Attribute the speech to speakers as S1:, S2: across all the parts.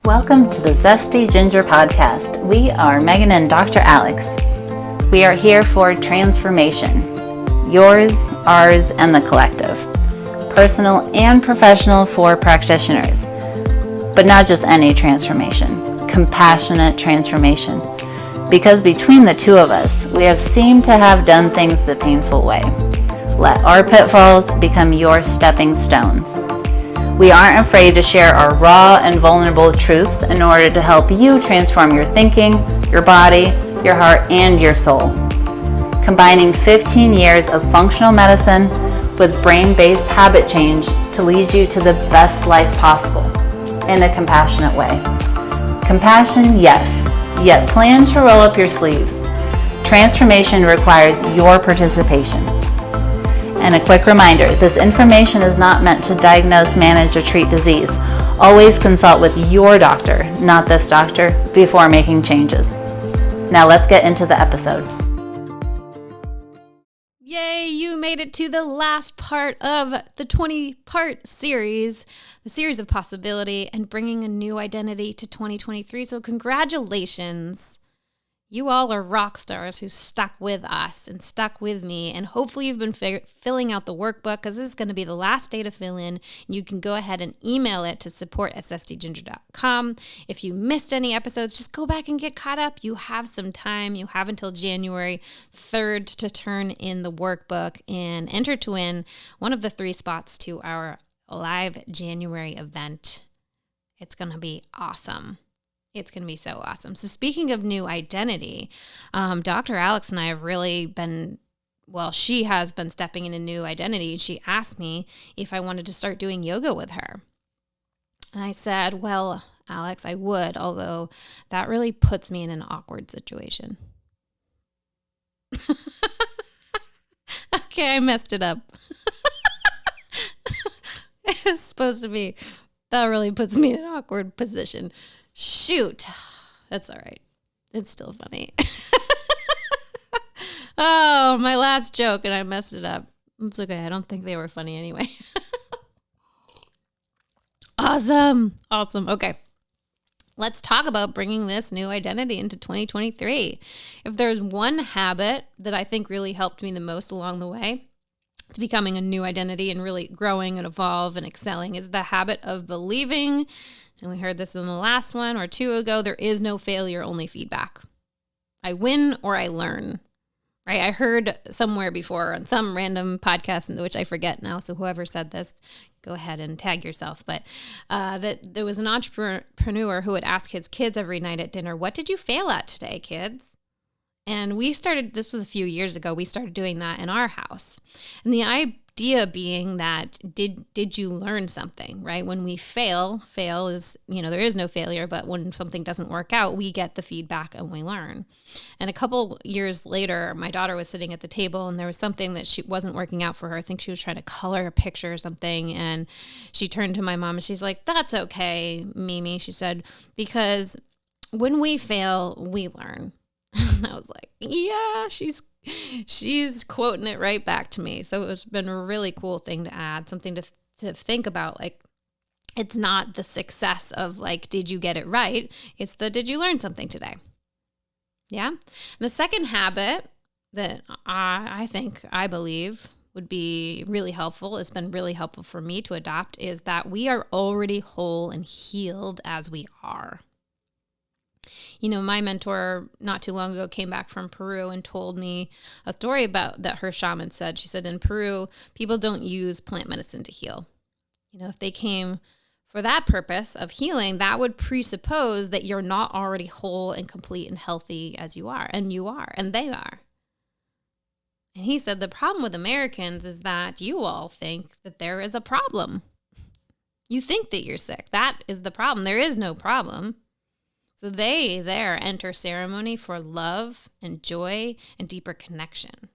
S1: Welcome to the Zesty Ginger Podcast. We are Megan and Dr. Alex. We are here for transformation. Yours, ours, and the collective. Personal and professional for practitioners. But not just any transformation. Compassionate transformation. Because between the two of us, we have seemed to have done things the painful way. Let our pitfalls become your stepping stones. We aren't afraid to share our raw and vulnerable truths in order to help you transform your thinking, your body, your heart, and your soul. Combining 15 years of functional medicine with brain-based habit change to lead you to the best life possible in a compassionate way. Compassion, yes, yet plan to roll up your sleeves. Transformation requires your participation. And a quick reminder, this information is not meant to diagnose, manage, or treat disease. Always consult with your doctor, not this doctor, before making changes. Now let's get into the episode.
S2: Yay, you made it to the last part of the 20-part series, the series of possibility and bringing a new identity to 2023. So congratulations. You all are rock stars who stuck with us and stuck with me, and hopefully you've been filling out the workbook because this is going to be the last day to fill in. You can go ahead and email it to support@zestyginger.com. If you missed any episodes, just go back and get caught up. You have some time. You have until January 3rd to turn in the workbook and enter to win one of the 3 spots to our live January event. It's going to be awesome. It's going to be so awesome. So speaking of new identity, Dr. Alex and I have really been, she has been stepping into new identity. She asked me if I wanted to start doing yoga with her. And I said, well, Alex, I would, although that really puts me in an awkward situation. Okay, I messed it up. It's supposed to be, that really puts me in an awkward position. Shoot. That's all right. It's still funny. Oh, my last joke, and I messed it up. It's okay. I don't think they were funny anyway. Awesome. Okay. Let's talk about bringing this new identity into 2023. If there's one habit that I think really helped me the most along the way to becoming a new identity and really growing and evolve and excelling is the habit of believing, and we heard this in the last one or 2 ago, there is no failure, only feedback. I win or I learn, right? I heard somewhere before on some random podcast, which I forget now, so whoever said this, go ahead and tag yourself, but that there was an entrepreneur who would ask his kids every night at dinner, what did you fail at today, kids? And we started, this was a few years ago, we started doing that in our house. And the idea being that did you learn something, right? When we fail is, there is no failure, but when something doesn't work out, we get the feedback and we learn. And a couple years later, my daughter was sitting at the table and there was something that she wasn't working out for her. I think she was trying to color a picture or something. And she turned to my mom and she's like, that's okay, Mimi. She said, because when we fail, we learn. And I was like, yeah, she's quoting it right back to me. So it's been a really cool thing to add, something to think about. Like, it's not the success of like, did you get it right? It's the, did you learn something today? Yeah. And the second habit that I believe would be really helpful, it's been really helpful for me to adopt, is that we are already whole and healed as we are. My mentor not too long ago came back from Peru and told me a story about that her shaman said. She said in Peru, people don't use plant medicine to heal. If they came for that purpose of healing, that would presuppose that you're not already whole and complete and healthy as you are, and you are, and they are. And he said the problem with Americans is that you all think that there is a problem. You think that you're sick. That is the problem. There is no problem. So they there enter ceremony for love and joy and deeper connection.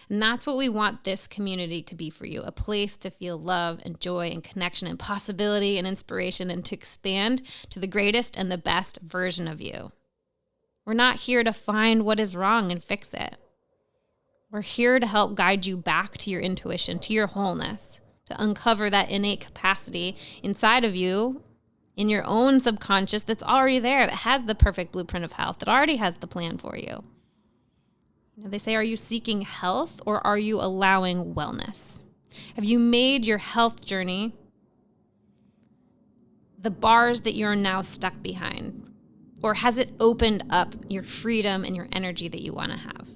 S2: And that's what we want this community to be for you, a place to feel love and joy and connection and possibility and inspiration and to expand to the greatest and the best version of you. We're not here to find what is wrong and fix it. We're here to help guide you back to your intuition, to your wholeness, to uncover that innate capacity inside of you in your own subconscious that's already there, that has the perfect blueprint of health, that already has the plan for you. They say, are you seeking health or are you allowing wellness? Have you made your health journey the bars that you're now stuck behind? Or has it opened up your freedom and your energy that you want to have?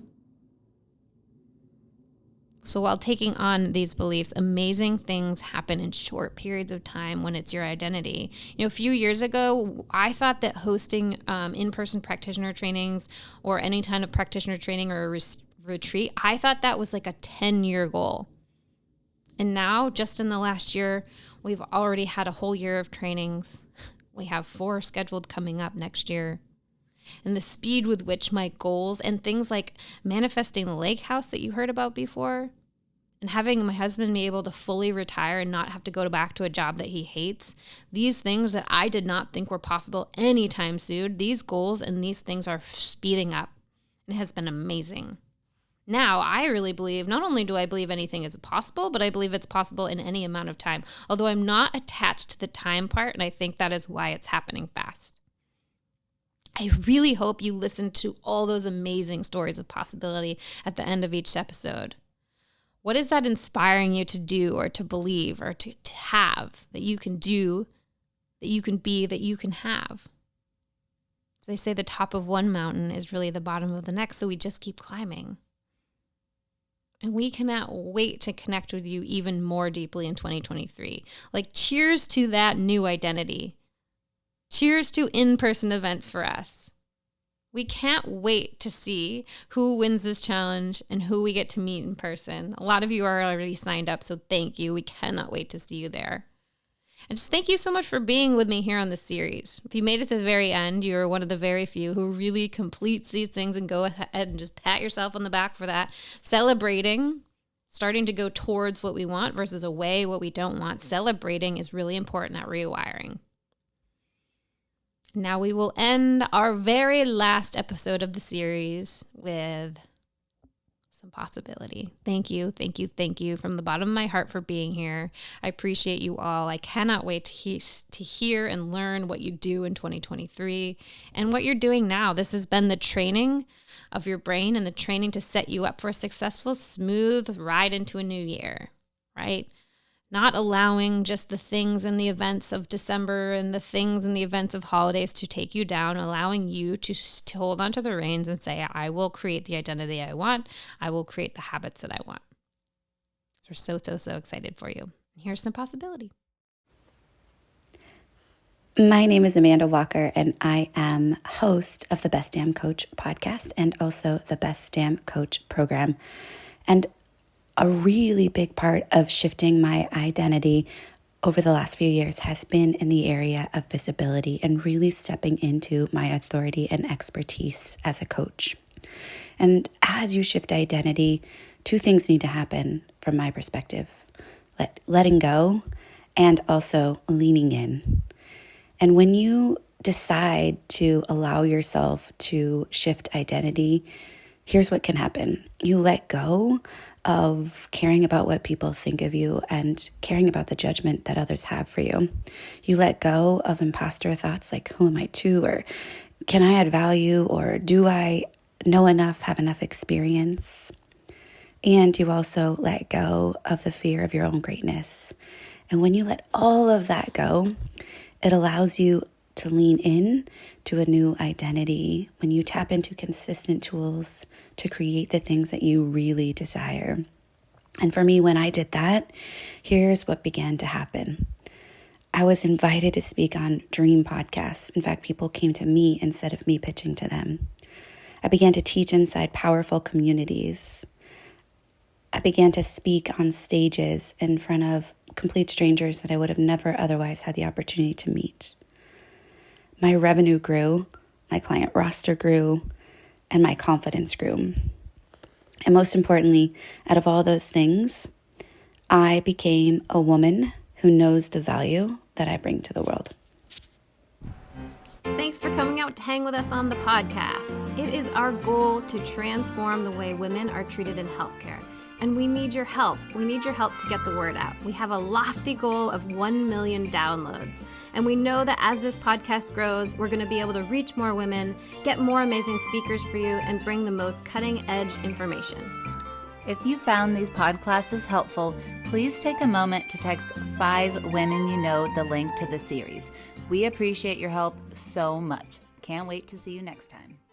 S2: So while taking on these beliefs, amazing things happen in short periods of time when it's your identity. A few years ago, I thought that hosting in-person practitioner trainings or any kind of practitioner training or a retreat, I thought that was like a 10-year goal. And now, just in the last year, we've already had a whole year of trainings. We have 4 scheduled coming up next year. And the speed with which my goals and things like manifesting the lake house that you heard about before, and having my husband be able to fully retire and not have to go back to a job that he hates, these things that I did not think were possible anytime soon, these goals and these things are speeding up. It has been amazing. Now, I really believe, not only do I believe anything is possible, but I believe it's possible in any amount of time, although I'm not attached to the time part, and I think that is why it's happening fast. I really hope you listen to all those amazing stories of possibility at the end of each episode. What is that inspiring you to do or to believe or to have that you can do, that you can be, that you can have? So they say the top of one mountain is really the bottom of the next, so we just keep climbing. And we cannot wait to connect with you even more deeply in 2023. Like, cheers to that new identity. Cheers to in-person events for us. We can't wait to see who wins this challenge and who we get to meet in person. A lot of you are already signed up, so thank you. We cannot wait to see you there. And just thank you so much for being with me here on this series. If you made it to the very end, you're one of the very few who really completes these things and go ahead and just pat yourself on the back for that. Celebrating, starting to go towards what we want versus away what we don't want. Celebrating is really important at rewiring. Now we will end our very last episode of the series with some possibility. Thank you, thank you, thank you from the bottom of my heart for being here. I appreciate you all. I cannot wait to hear and learn what you do in 2023 and what you're doing now. This has been the training of your brain and the training to set you up for a successful, smooth ride into a new year, right? Not allowing just the things and the events of December and the things and the events of holidays to take you down, allowing you to hold onto the reins and say, I will create the identity I want. I will create the habits that I want. We're so excited for you. Here's some possibility.
S3: My name is Amanda Walker, and I am host of the Best Damn Coach podcast and also the Best Damn Coach program. And a really big part of shifting my identity over the last few years has been in the area of visibility and really stepping into my authority and expertise as a coach. And as you shift identity, 2 things need to happen from my perspective: letting go and also leaning in. And when you decide to allow yourself to shift identity, here's what can happen. You let go of caring about what people think of you and caring about the judgment that others have for you. You let go of imposter thoughts like, who am I to? Or can I add value? Or do I know enough, have enough experience? And you also let go of the fear of your own greatness. And when you let all of that go, it allows you to lean in to a new identity when you tap into consistent tools to create the things that you really desire. And for me, when I did that, here's what began to happen. I was invited to speak on dream podcasts. In fact, people came to me instead of me pitching to them. I began to teach inside powerful communities. I began to speak on stages in front of complete strangers that I would have never otherwise had the opportunity to meet. My revenue grew, my client roster grew, and my confidence grew. And most importantly, out of all those things, I became a woman who knows the value that I bring to the world.
S2: Thanks for coming out to hang with us on the podcast. It is our goal to transform the way women are treated in healthcare And we need your help. We need your help to get the word out. We have a lofty goal of 1 million downloads. And we know that as this podcast grows, we're going to be able to reach more women, get more amazing speakers for you, and bring the most cutting edge information.
S1: If you found these podclasses helpful, please take a moment to text 5 women you know the link to the series. We appreciate your help so much. Can't wait to see you next time.